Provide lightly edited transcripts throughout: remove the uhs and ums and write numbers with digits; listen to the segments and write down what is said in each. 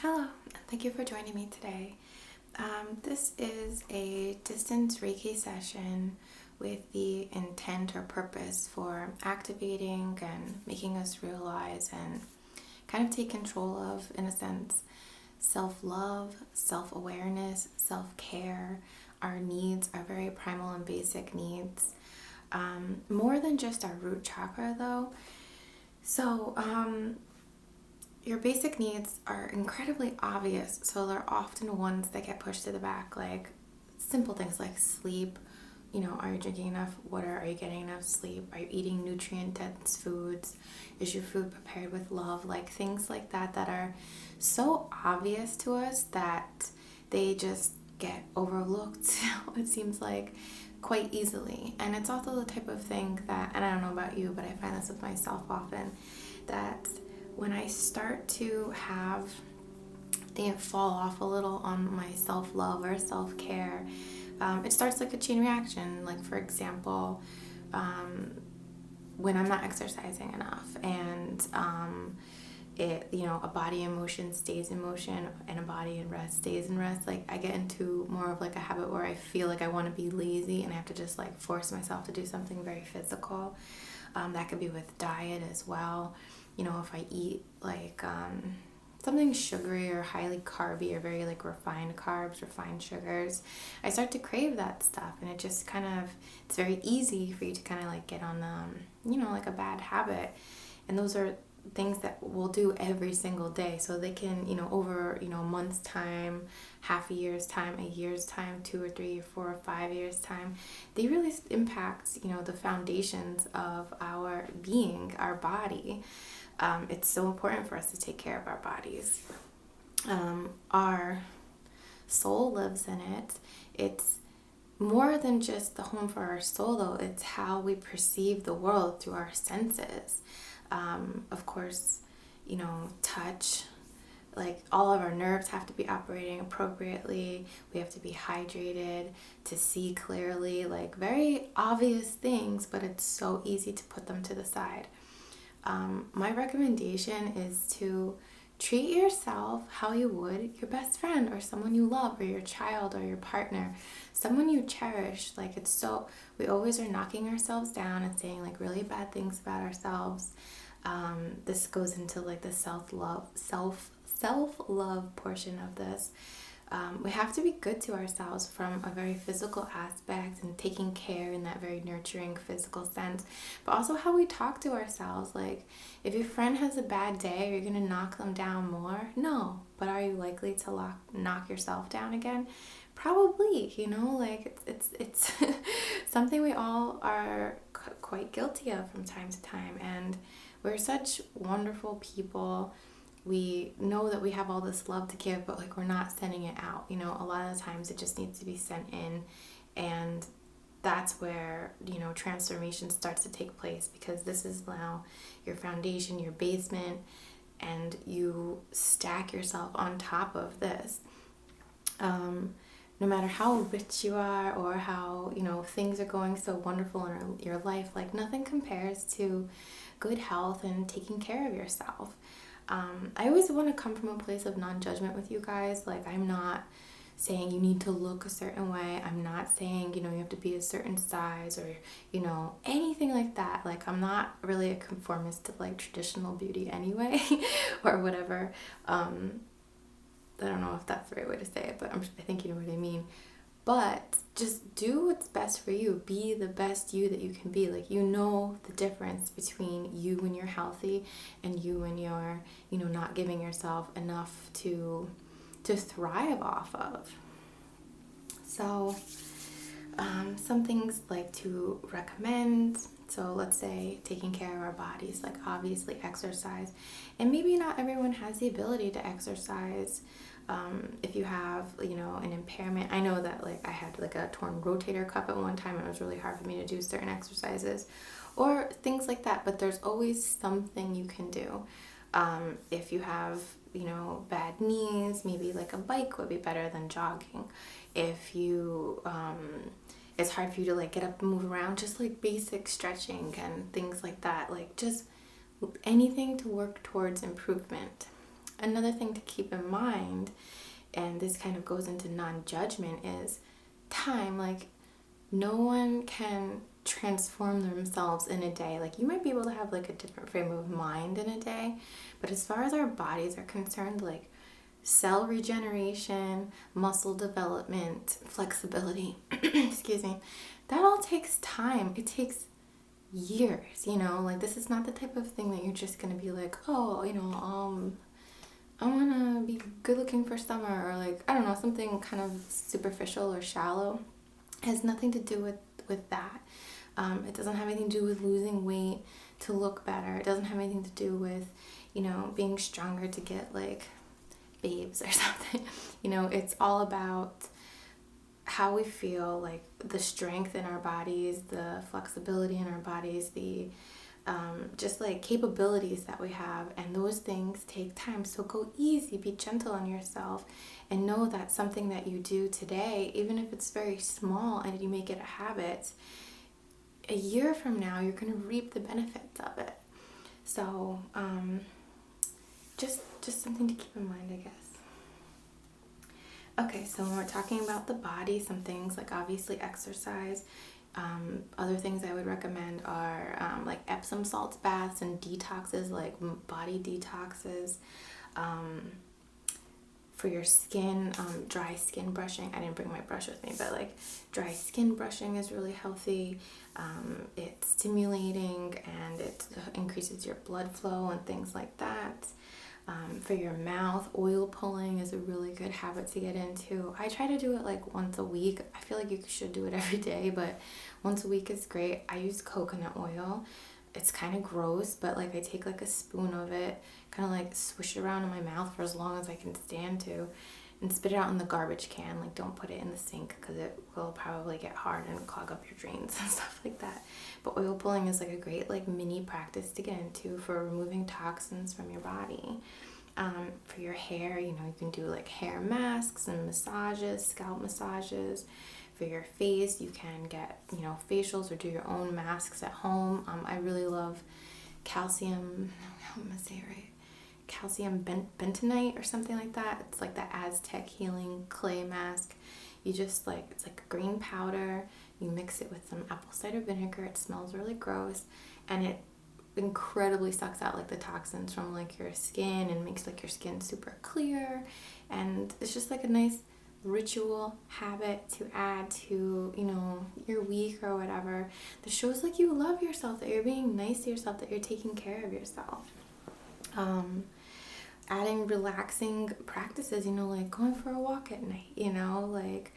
Hello, and thank you for joining me today. This is a distance Reiki session with the intent or purpose for activating and making us realize and kind of take control of, in a sense, self-love, self-awareness, self-care, our needs, our very primal and basic needs. More than just our root chakra, though. So, your basic needs are incredibly obvious, so they're often ones that get pushed to the back, like simple things like sleep. Are you drinking enough water? Are you getting enough sleep? Are you eating nutrient-dense foods? Is your food prepared with love? Like things like that that are so obvious to us that they just get overlooked, it seems like, quite easily. And it's also the type of thing that, and I don't know about you, but I find this with myself often, that when I start to have things fall off a little on my self-love or self-care, it starts like a chain reaction. Like, for example, when I'm not exercising enough and a body in motion stays in motion and a body in rest stays in rest, like I get into more of like a habit where I feel like I want to be lazy and I have to just like force myself to do something very physical. That could be with diet as well. If I eat like something sugary or highly carby or very like refined carbs, refined sugars, I start to crave that stuff, and it just it's very easy for you to kind of like get on like a bad habit. And those are things that we'll do every single day, so they can over a month's time, half a year's time, a year's time, 2 or 3 or 4 or 5 years time, they really impact the foundations of our being, our body. It's so important for us to take care of our bodies. Our soul lives in it. It's more than just the home for our soul, though. It's how we perceive the world through our senses. Of course, touch, like all of our nerves have to be operating appropriately. We have to be hydrated to see clearly, like very obvious things, but it's so easy to put them to the side. My recommendation is to treat yourself how you would your best friend or someone you love or your child or your partner, someone you cherish. Like we always are knocking ourselves down and saying like really bad things about ourselves. This goes into like the self-love portion of this. We have to be good to ourselves from a very physical aspect and taking care in that very nurturing physical sense, but also how we talk to ourselves. Like if your friend has a bad day, are you going to knock them down more? No. But are you likely to knock yourself down again? Probably. Like it's something we all are quite guilty of from time to time, and we're such wonderful people. We know that we have all this love to give, but like we're not sending it out. A lot of the times it just needs to be sent in, and that's where transformation starts to take place, because this is now your foundation, your basement, and you stack yourself on top of this. No matter how rich you are or how things are going so wonderful in your life, like nothing compares to good health and taking care of yourself. I always want to come from a place of non-judgment with you guys. Like, I'm not saying you need to look a certain way. I'm not saying, you have to be a certain size or, anything like that. Like, I'm not really a conformist to, like, traditional beauty anyway or whatever. I don't know if that's the right way to say it, but I think you know what I mean. But just do what's best for you. Be the best you that you can be. Like, the difference between you when you're healthy and you when you're, not giving yourself enough to thrive off of. So, some things like to recommend. So let's say taking care of our bodies, like obviously exercise. And maybe not everyone has the ability to exercise. If you have, an impairment. I know that like I had like a torn rotator cuff at one time, and it was really hard for me to do certain exercises or things like that. But there's always something you can do. If you have, bad knees, maybe like a bike would be better than jogging. If you, it's hard for you to like get up and move around, just like basic stretching and things like that. Like just anything to work towards improvement. Another thing to keep in mind, and this kind of goes into non-judgment, is time. Like, no one can transform themselves in a day. Like, you might be able to have like a different frame of mind in a day, but as far as our bodies are concerned, like cell regeneration, muscle development, flexibility, excuse me, that all takes time. It takes years, you know? Like, this is not the type of thing that you're just gonna be like, oh, you know, I want to be good looking for summer, or like, I don't know, something kind of superficial or shallow. It has nothing to do with that. It doesn't have anything to do with losing weight to look better. It doesn't have anything to do with, you know, being stronger to get like babes or something. You know, it's all about how we feel, like the strength in our bodies, the flexibility in our bodies, the just like capabilities that we have, and those things take time. So go easy, be gentle on yourself, and know that something that you do today, even if it's very small and you make it a habit, a year from now you're going to reap the benefits of it. So just something to keep in mind, I guess. Okay, so when we're talking about the body, some things like obviously exercise. Other things I would recommend are like Epsom salts baths and detoxes, like body detoxes. For your skin, dry skin brushing. I didn't bring my brush with me, but like dry skin brushing is really healthy. It's stimulating, and it increases your blood flow and things like that. For your mouth, oil pulling is a really good habit to get into. I try to do it like once a week. I feel like you should do it every day, but once a week is great. I use coconut oil. It's kind of gross, but like I take like a spoon of it, kind of like swish it around in my mouth for as long as I can stand to, and spit it out in the garbage can. Like, don't put it in the sink because it will probably get hard and clog up your drains and stuff like that. But oil pulling is like a great like mini practice to get into for removing toxins from your body. For your hair, you know, you can do like hair masks and massages, scalp massages. For your face, you can get, you know, facials or do your own masks at home. I really love calcium, how am I say it right? Calcium bentonite or something like that. It's like the Aztec healing clay mask. You just like, it's like a green powder. You mix it with some apple cider vinegar. It smells really gross, and it incredibly sucks out like the toxins from like your skin and makes like your skin super clear. And it's just like a nice ritual habit to add to, you know, your week or whatever, that shows like you love yourself, that you're being nice to yourself, that you're taking care of yourself. Adding relaxing practices, you know, like going for a walk at night, you know, like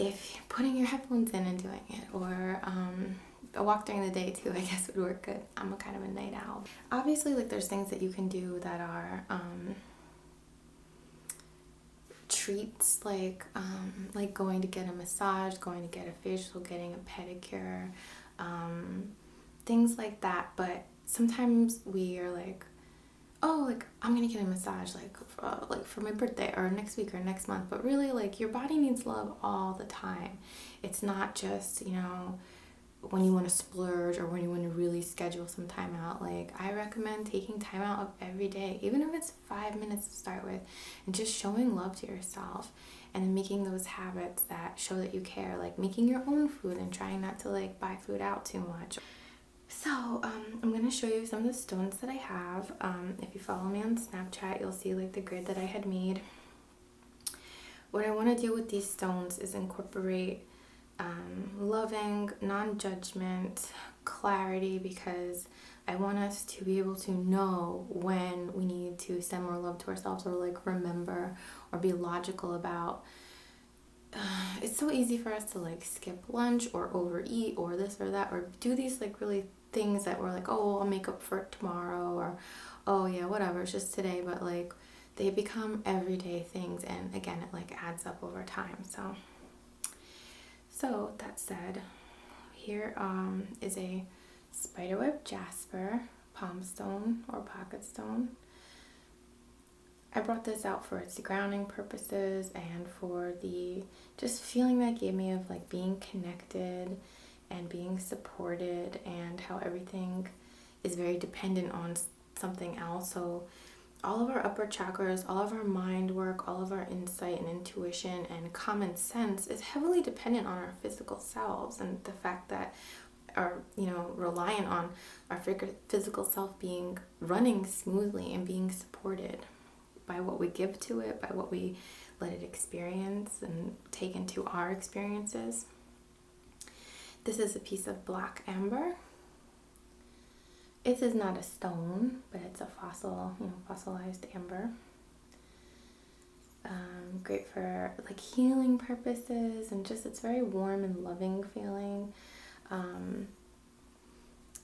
if you're putting your headphones in and doing it, or a walk during the day too, I guess would work good. I'm a kind of a night owl. Obviously, like there's things that you can do that are treats, like going to get a massage, going to get a facial, getting a pedicure, things like that. But sometimes we are like, oh, like I'm gonna get a massage like for my birthday or next week or next month. But really, like, your body needs love all the time. It's not just, you know, when you want to splurge or when you want to really schedule some time out. Like, I recommend taking time out of every day, even if it's 5 minutes to start with, and just showing love to yourself, and then making those habits that show that you care, like making your own food and trying not to like buy food out too much. So I'm going to show you some of the stones that I have. If you follow me on Snapchat, you'll see like the grid that I had made. What I want to do with these stones is incorporate loving, non-judgment, clarity, because I want us to be able to know when we need to send more love to ourselves, or like remember, or be logical about. It's so easy for us to like skip lunch or overeat or this or that, or do these like really things that we're like, oh, I'll make up for it tomorrow, or oh yeah, whatever, it's just today. But like, they become everyday things, and again, it like adds up over time. So that said, here is a spiderweb jasper palm stone or pocket stone. I brought this out for its grounding purposes and for the just feeling that it gave me of like being connected and being supported, and how everything is very dependent on something else. So all of our upper chakras, all of our mind work, all of our insight and intuition and common sense is heavily dependent on our physical selves, and the fact that are, reliant on our physical self being running smoothly and being supported by what we give to it, by what we let it experience and take into our experiences. This is a piece of black amber. This is not a stone, but it's a fossilized amber. Great for like healing purposes, and just it's very warm and loving feeling.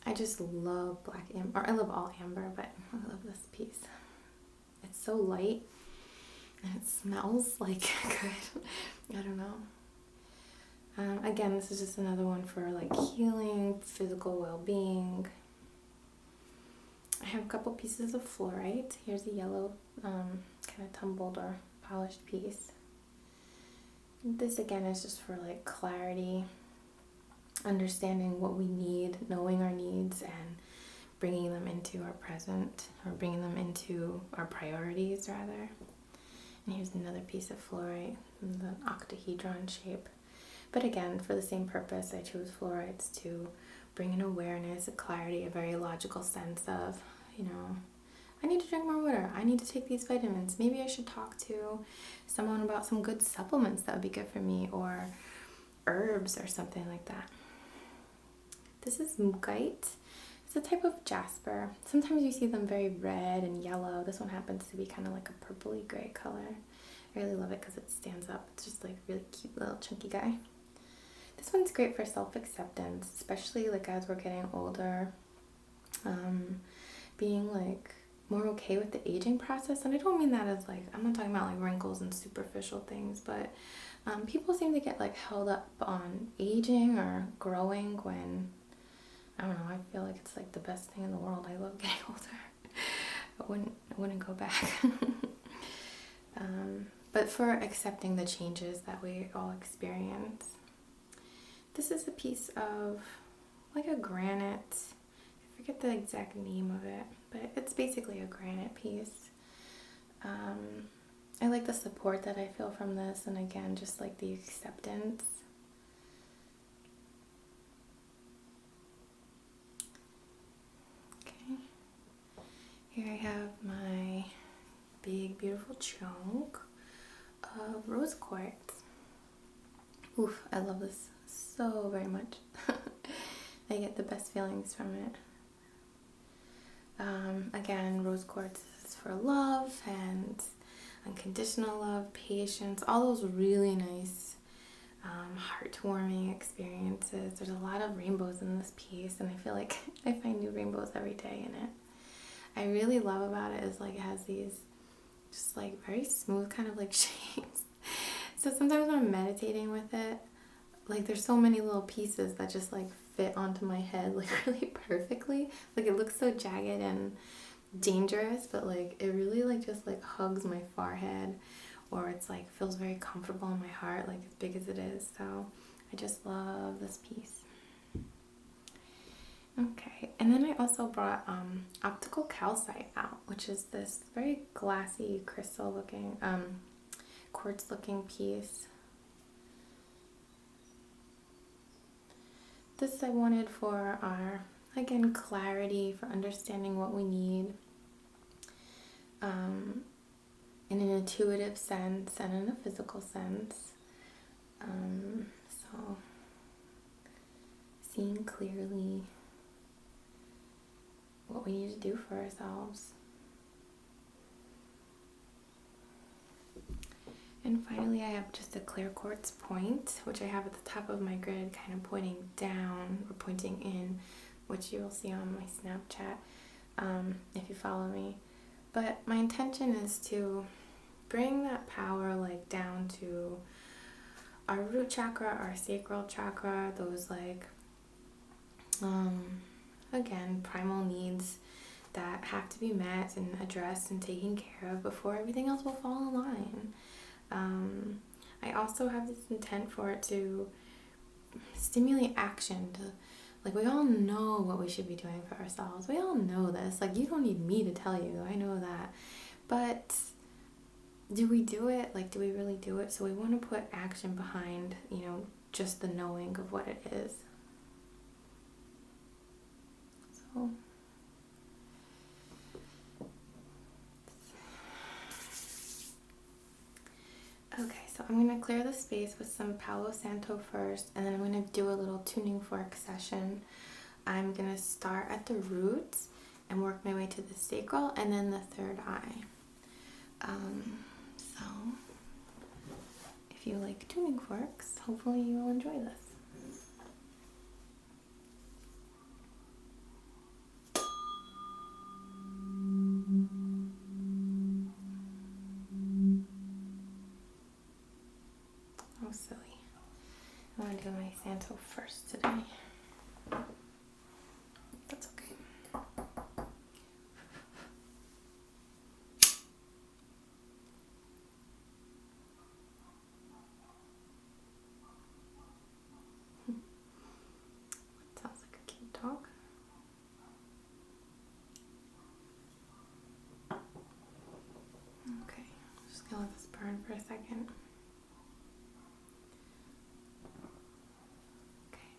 I just love black amber, or I love all amber, but I love this piece. It's so light and it smells like good. I don't know. Again, this is just another one for like healing, physical well-being. I have a couple pieces of fluorite. Here's a yellow kind of tumbled or polished piece. This again is just for like clarity, understanding what we need, knowing our needs, and bringing them into our present, or bringing them into our priorities rather. And here's another piece of fluorite in the octahedron shape. But again, for the same purpose, I chose fluorites to bring an awareness, a clarity, a very logical sense of, I need to drink more water. I need to take these vitamins. Maybe I should talk to someone about some good supplements that would be good for me, or herbs or something like that. This is mookaite. It's a type of jasper. Sometimes you see them very red and yellow. This one happens to be kind of like a purpley gray color. I really love it because it stands up. It's just like really cute little chunky guy. This one's great for self-acceptance, especially like as we're getting older. Being like more okay with the aging process. And I don't mean that as like, I'm not talking about like wrinkles and superficial things, but people seem to get like held up on aging or growing when, I don't know, I feel like it's like the best thing in the world. I love getting older. I wouldn't go back. But for accepting the changes that we all experience. This is a piece of like a granite. I forget the exact name of it, but it's basically a granite piece. I like the support that I feel from this, and again, just like the acceptance. Okay. Here I have my big, beautiful chunk of rose quartz. Oof, I love this so very much. I get the best feelings from it. Again, rose quartz is for love and unconditional love, patience, all those really nice, heartwarming experiences. There's a lot of rainbows in this piece, and I feel like I find new rainbows every day in it. I really love about it is like it has these just like very smooth kind of like shapes. So sometimes when I'm meditating with it, like there's so many little pieces that just like fit onto my head like really perfectly. Like it looks so jagged and dangerous, but like it really like just like hugs my forehead, or it's like feels very comfortable in my heart, like as big as it is. So I just love this piece. Okay, and then I also brought optical calcite out, which is this very glassy crystal looking quartz looking piece. This I wanted for our, again, clarity, for understanding what we need in an intuitive sense and in a physical sense. So seeing clearly what we need to do for ourselves. And finally, I have just a clear quartz point, which I have at the top of my grid, kind of pointing down or pointing in, which you will see on my Snapchat if you follow me. But my intention is to bring that power like down to our root chakra, our sacral chakra, those like, again, primal needs that have to be met and addressed and taken care of before everything else will fall in line. I also have this intent for it to stimulate action, to Like, we all know what we should be doing for ourselves. We all know this. Like, you don't need me to tell you. I know that. But do we do it? Like, do we really do it? So we want to put action behind, just the knowing of what it is. So okay, so I'm going to clear the space with some Palo Santo first, and then I'm going to do a little tuning fork session. I'm going to start at the roots and work my way to the sacral and then the third eye. So if you like tuning forks, hopefully you will enjoy this. Oh, silly. I'm going to do my Santo first today. That's okay. Sounds like a cute dog. Okay, just gonna let this burn for a second. Okay.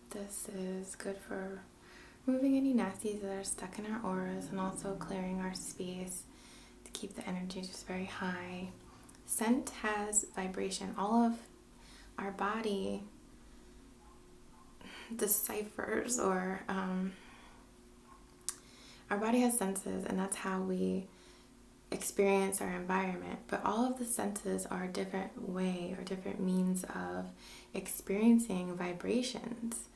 This is good for removing any nasties that are stuck in our auras and also clearing our space to keep the energy just very high. Scent has vibration. All of our body deciphers, or our body has senses, and that's how we experience our environment. But all of the senses are a different way or different means of experiencing vibrations.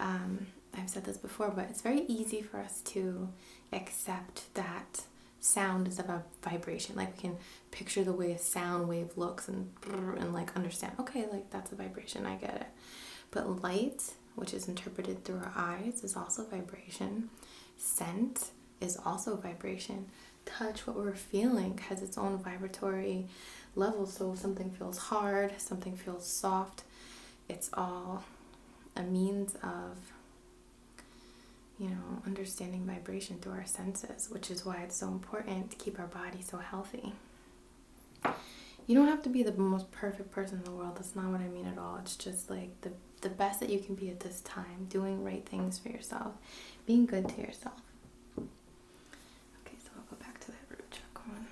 I've said this before, but it's very easy for us to accept that sound is of a vibration. Like, we can picture the way a sound wave looks and like understand, okay, like that's a vibration, I get it. But light, which is interpreted through our eyes, is also vibration. Scent is also vibration. Touch, what we're feeling, has its own vibratory level. So if something feels hard, something feels soft, it's all a means of understanding vibration through our senses, which is why it's so important to keep our body so healthy. You don't have to be the most perfect person in the world. That's not what I mean at all. It's just like the best that you can be at this time, doing right things for yourself, being good to yourself. Okay, so I'll go back to that root chakra one.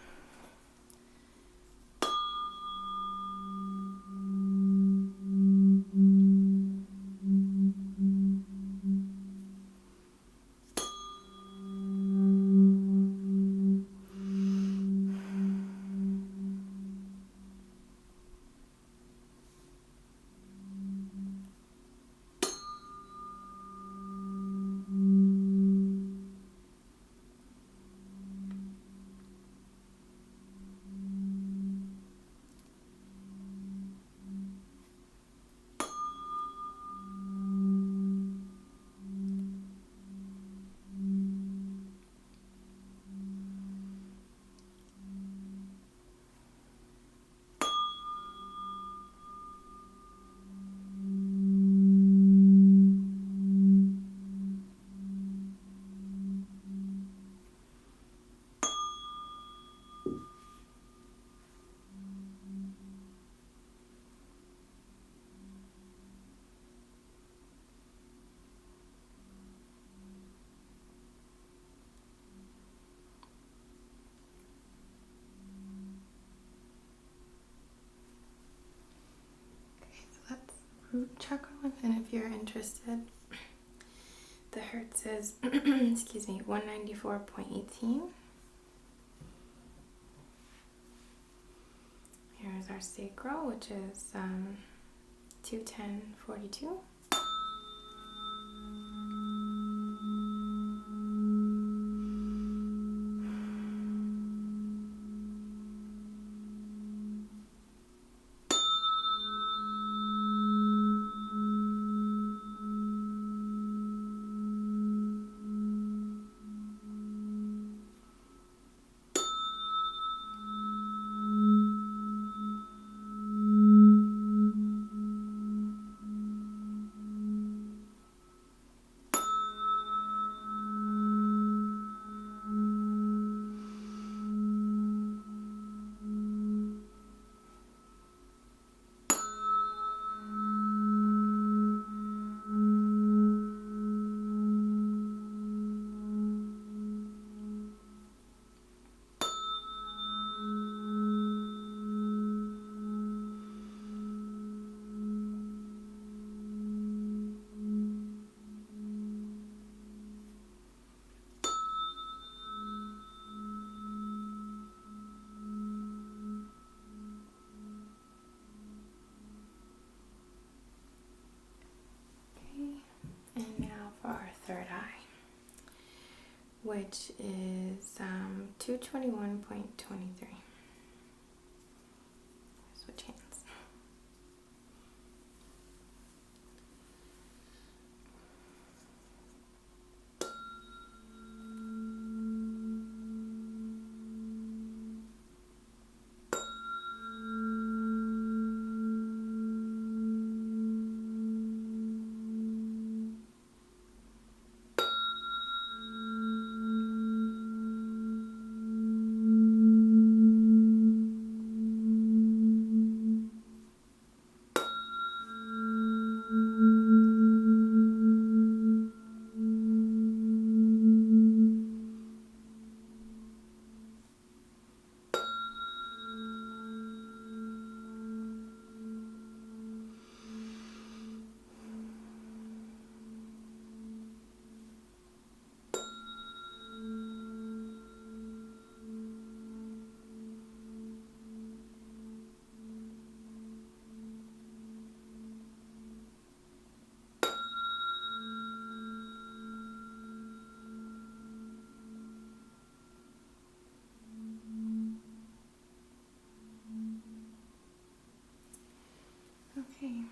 Root chakra one, and if you're interested, the hertz is excuse me, 194.18. Here's our sacral, which is 210.42. which is 221.23. Switch hands. Okay,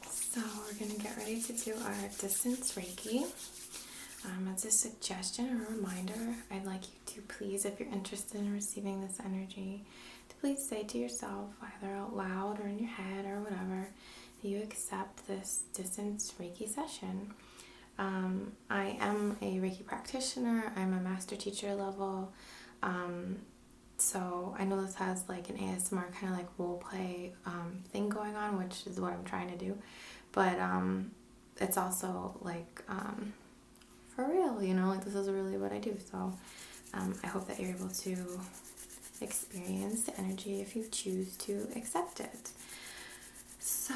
so we're going to get ready to do our distance Reiki. As a suggestion or a reminder, I'd like you to please, if you're interested in receiving this energy, to please say to yourself, either out loud or in your head or whatever, that you accept this distance Reiki session. I am a Reiki practitioner. I'm a master teacher level. So I know this has like an ASMR kind of like role play thing going on, which is what I'm trying to do. But it's also like for real, you know, like this is really what I do. So I hope that you're able to experience the energy if you choose to accept it. So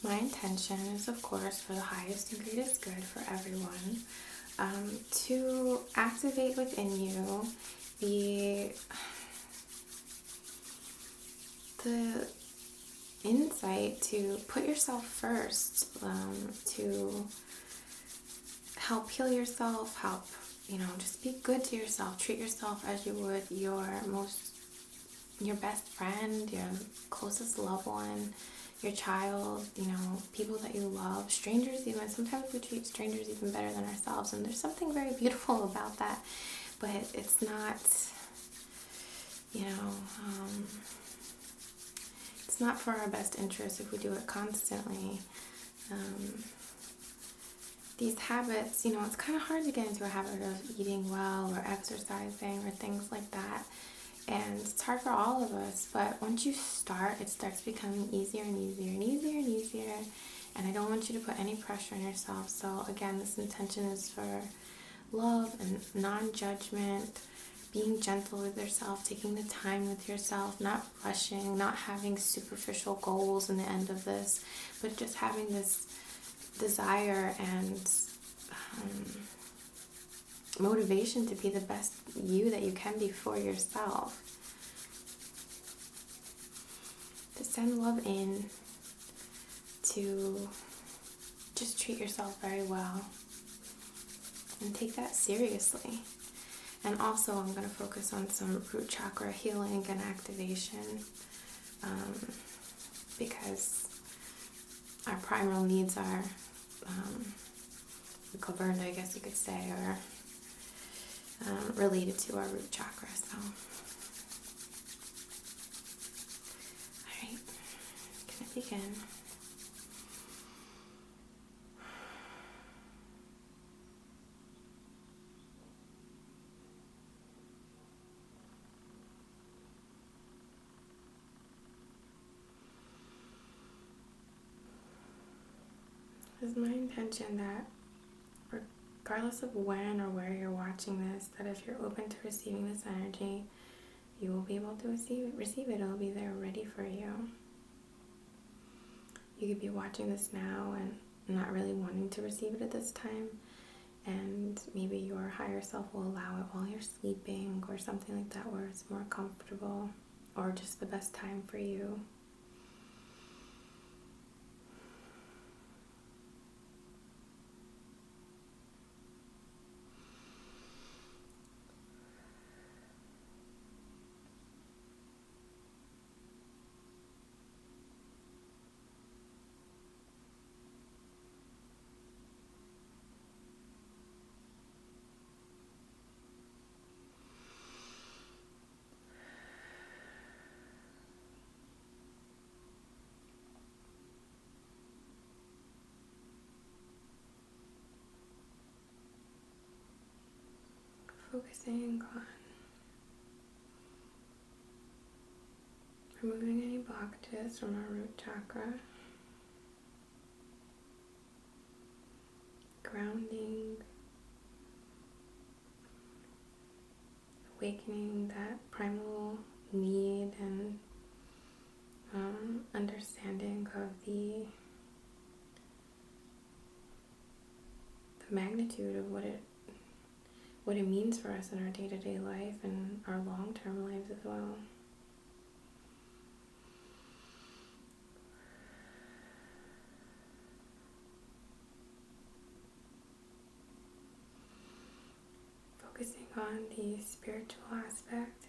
my intention is, of course, for the highest and greatest good for everyone, to activate within you the insight to put yourself first, to help heal yourself, help, you know, just be good to yourself, treat yourself as you would your best friend, your closest loved one, your child, you know, people that you love, strangers even. Sometimes we treat strangers even better than ourselves, and there's something very beautiful about that, but it's not, you know, it's not for our best interest if we do it constantly. These habits, you know, it's kind of hard to get into a habit of eating well or exercising or things like that. And it's hard for all of us, but once you start, it starts becoming easier and easier and easier and easier. And I don't want you to put any pressure on yourself. So again, this intention is for love and non-judgment, being gentle with yourself, taking the time with yourself, not rushing, not having superficial goals in the end of this, but just having this desire and motivation to be the best you that you can be for yourself. To send love in, to just treat yourself very well and take that seriously. And also I'm going to focus on some root chakra healing and activation, because our primal needs are governed, I guess you could say, or related to our root chakra. So, alright, gonna begin. It's my intention that regardless of when or where you're watching this, that if you're open to receiving this energy, you will be able to receive it. It'll be there ready for you. You could be watching this now and not really wanting to receive it at this time, and maybe your higher self will allow it while you're sleeping or something like that, where it's more comfortable or just the best time for you. focusing on removing any blockages from our root chakra, grounding, awakening that primal need and understanding of the magnitude of what it means for us in our day-to-day life and our long-term lives as well. Focusing on the spiritual aspect.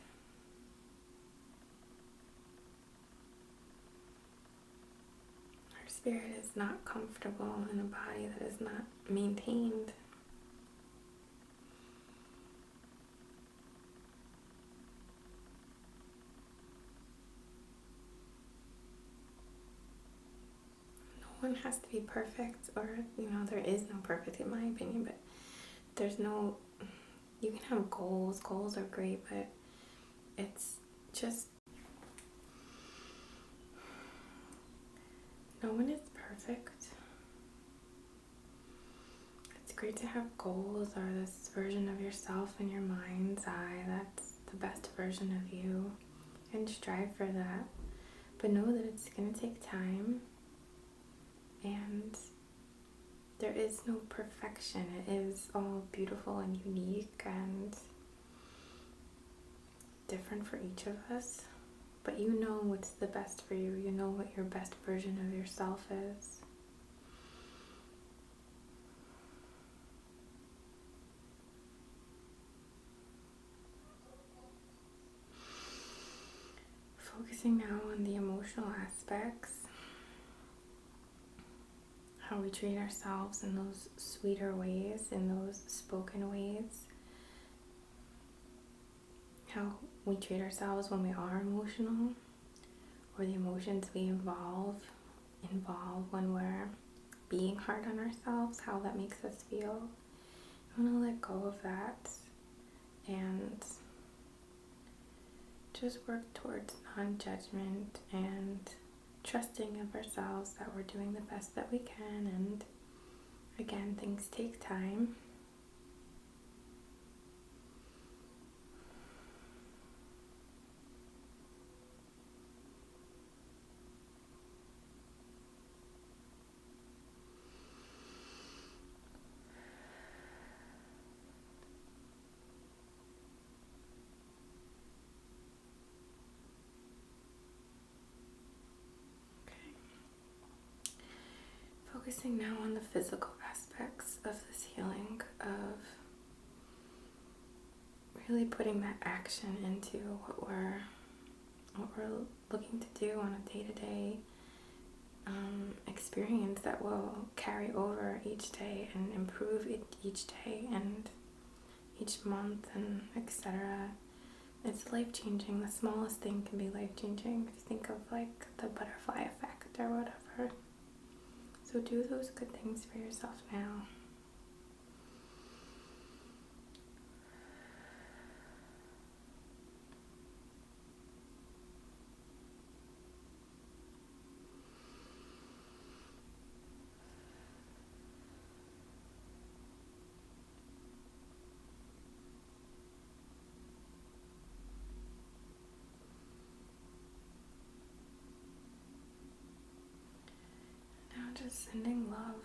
Our spirit is not comfortable in a body that is not maintained. No one has to be perfect, or there is no perfect in my opinion, but there's no, you can have goals are great, but it's just, no one is perfect. It's great to have goals, or this version of yourself in your mind's eye that's the best version of you, and strive for that, but know that it's going to take time. And there is no perfection. It is all beautiful and unique and different for each of us. But you know what's the best for you. You know what your best version of yourself is. Focusing now on the emotional aspects. How we treat ourselves in those sweeter ways, in those spoken ways. How we treat ourselves when we are emotional, or the emotions we involve when we're being hard on ourselves, how that makes us feel. I want to let go of that and just work towards non-judgment and trusting of ourselves that we're doing the best that we can. And again, things take time. Focusing now on the physical aspects of this healing, of really putting that action into what we're looking to do on a day-to-day experience that will carry over each day and improve it each day and each month and etc. It's life-changing. The smallest thing can be life-changing. If you think of like the butterfly effect or whatever. So do those good things for yourself now. Now just sending love.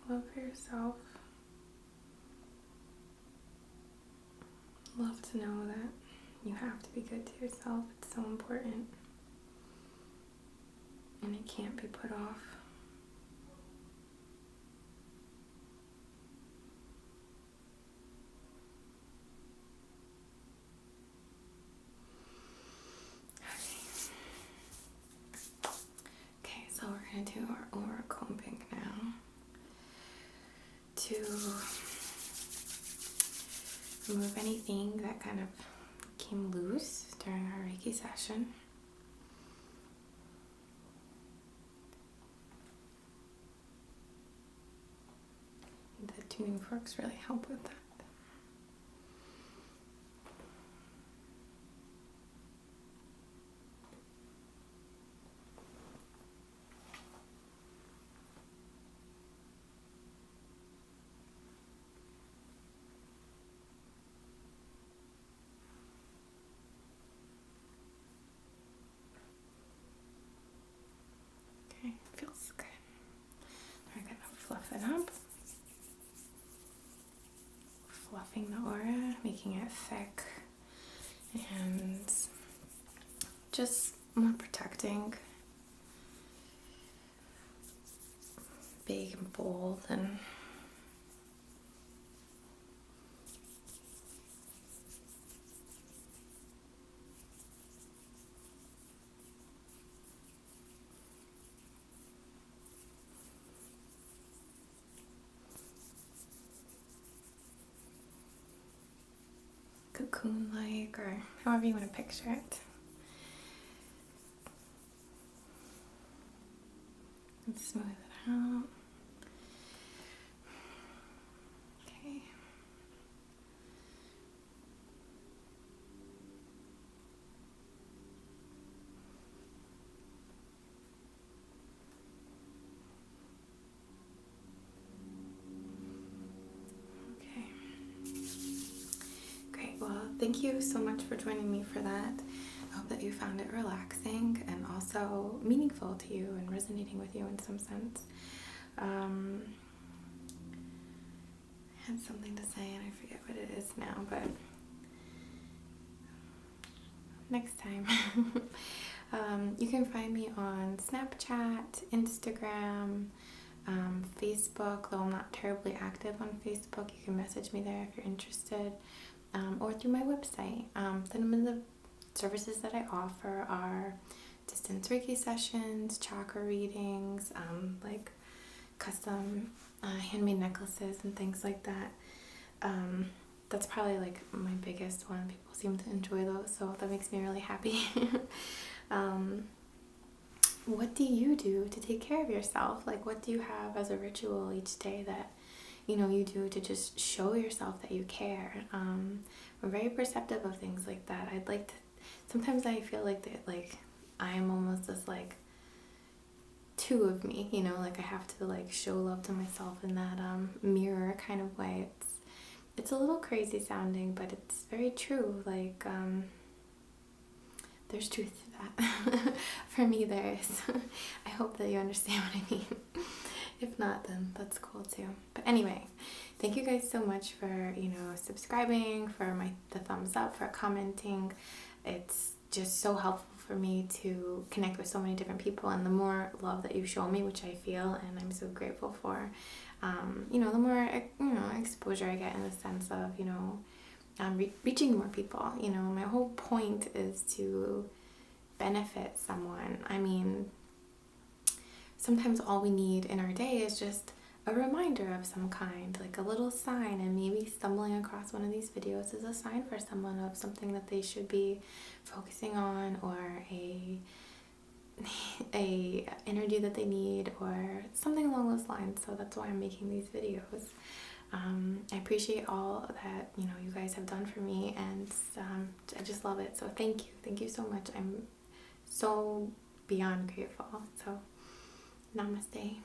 Love for yourself. Love to know that you have to be good to yourself. It's so important. And it can't be put off. Okay, so we're going to do our aura combing now to remove anything that kind of came loose during our Reiki session. tuning forks really help with that. Okay, feels good. We're gonna fluff it up. Fluffing the aura, making it thick, and just more protecting, big and bold, and cocoon-like, or however you want to picture it. And smooth it out. Okay. Okay. Great. Well, thank you so much for joining me for that. I hope that you found it relaxing and also meaningful to you and resonating with you in some sense. I had something to say and I forget what it is now, but next time. You can find me on Snapchat, Instagram, Facebook, though I'm not terribly active on Facebook. You can message me there if you're interested, or through my website. Some of the services that I offer are distance Reiki sessions, chakra readings, like custom handmade necklaces and things like that. That's probably like my biggest one. People seem to enjoy those, so that makes me really happy. What do you do to take care of yourself? Like, what do you have as a ritual each day that you do to just show yourself that you care? We're very perceptive of things like that. I'd like to, sometimes I feel like that, like I'm almost this like two of me, like I have to like show love to myself in that mirror kind of way. It's a little crazy sounding, but it's very true. Like there's truth to that. For me, there is. I hope that you understand what I mean. If not, then that's cool too. But anyway, thank you guys so much for, subscribing, for the thumbs up, for commenting. It's just so helpful for me to connect with so many different people, and the more love that you show me, which I feel and I'm so grateful for, the more, exposure I get in the sense of, reaching more people. My whole point is to benefit someone. I mean, sometimes all we need in our day is just a reminder of some kind, like a little sign, and maybe stumbling across one of these videos is a sign for someone of something that they should be focusing on, or a energy that they need, or something along those lines. So that's why I'm making these videos. I appreciate all that you guys have done for me, and I just love it. So thank you so much. I'm so beyond grateful. So namaste.